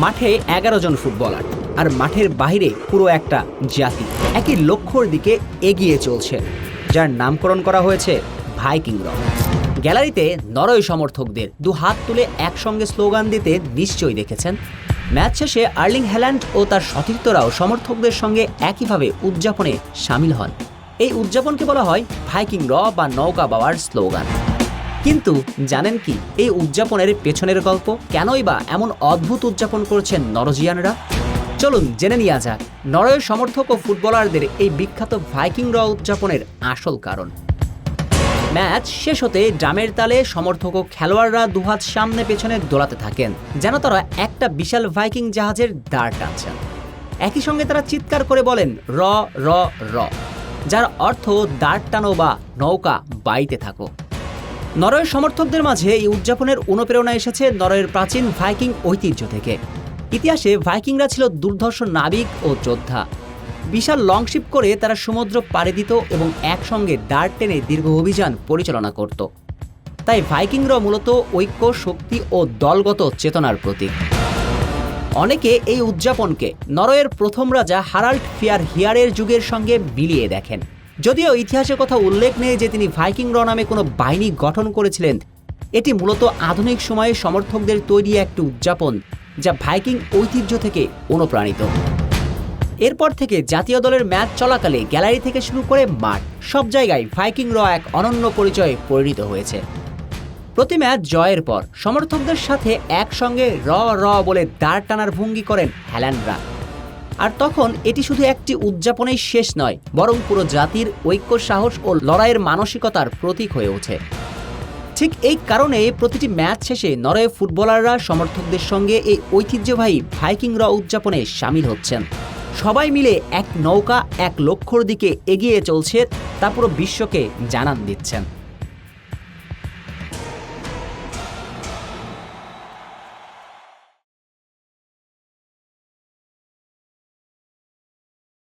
মাঠে ১১ জন ফুটবলার, আর মাঠের বাইরে পুরো একটা জাতি একই লক্ষ্যর দিকে এগিয়ে চলছে, যার নামকরণ করা হয়েছে ভাইকিং র। গ্যালারিতে নরওয়ে সমর্থকদের দু হাত তুলে একসঙ্গে স্লোগান দিতে নিশ্চয়ই দেখেছেন। ম্যাচ শেষে আর্লিং হ্যাল্যান্ড ও তার সতীর্থরাও সমর্থকদের সঙ্গে একইভাবে উদযাপনে সামিল হন। এই উদযাপনকে বলা হয় ভাইকিং র বা নৌকা বাওয়ার স্লোগান। কিন্তু জানেন কি এই উদযাপনের পেছনের গল্প? কেনই বা এমন অদ্ভুত উদযাপন করছেন নরওয়েজিয়ানরা? চলুন জেনে নেওয়া যাক নরওয়ের সমর্থক ও ফুটবলারদের এই বিখ্যাত ভাইকিং র উদযাপনের আসল কারণ। ম্যাচ শেষ হতে ড্রামের তালে সমর্থক ও খেলোয়াড়রা দুহাত সামনে পেছনে দোলাতে থাকেন, যেন তারা একটা বিশাল ভাইকিং জাহাজের দাঁড় টানছেন। একই সঙ্গে তারা চিৎকার করে বলেন র র র, যার অর্থ দাঁড় টানো বা নৌকা বাইতে থাকো। নরওয়ের সমর্থকদের মাঝে এই উদযাপনের অনুপ্রেরণা এসেছে নরওয়ের প্রাচীন ভাইকিং ঐতিহ্য থেকে। ইতিহাসে ভাইকিংরা ছিল দুর্ধর্ষ নাবিক ও যোদ্ধা। বিশাল লংশিপ করে তারা সমুদ্র পাড়ি দিত এবং একসঙ্গে দাঁড় টেনে দীর্ঘ অভিযান পরিচালনা করত। তাই ভাইকিংরা মূলত ঐক্য, শক্তি ও দলগত চেতনার প্রতীক। অনেকে এই উদযাপনকে নরওয়ের প্রথম রাজা হারাল্ড ফিয়ার হিয়ারের যুগের সঙ্গে মিলিয়ে দেখেন। যদিও ইতিহাসে কথা উল্লেখ নেই যে তিনি ভাইকিং র নামে কোনো বাহিনী গঠন করেছিলেন, এটি মূলত আধুনিক সময়ে সমর্থকদের তৈরি একটি উদযাপন যা ভাইকিং ঐতিহ্য থেকে অনুপ্রাণিত। এরপর থেকে জাতীয় দলের ম্যাচ চলাকালে গ্যালারি থেকে শুরু করে মাঠ, সব জায়গায় ভাইকিং র এক অনন্য পরিচয়ে পরিণত হয়েছে। প্রতি ম্যাচ জয়ের পর সমর্থকদের সাথে একসঙ্গে র র বলে দাঁড় টানার ভঙ্গি করেন হ্যাল্যান্ডরা। আর তখন এটি শুধু একটি উদযাপনেই শেষ নয়, বরং পুরো জাতির ঐক্য, সাহস ও লড়াইয়ের মানসিকতার প্রতীক হয়ে ওঠে। ঠিক এই কারণে প্রতিটি ম্যাচ শেষে নরওয়ে ফুটবলাররা সমর্থকদের সঙ্গে এই ঐতিহ্যবাহী ভাইকিং র উদযাপনে সামিল হচ্ছেন। সবাই মিলে এক নৌকা, এক লক্ষ্যর দিকে এগিয়ে চলছে, তা পুরো বিশ্বকে জানান দিচ্ছেন।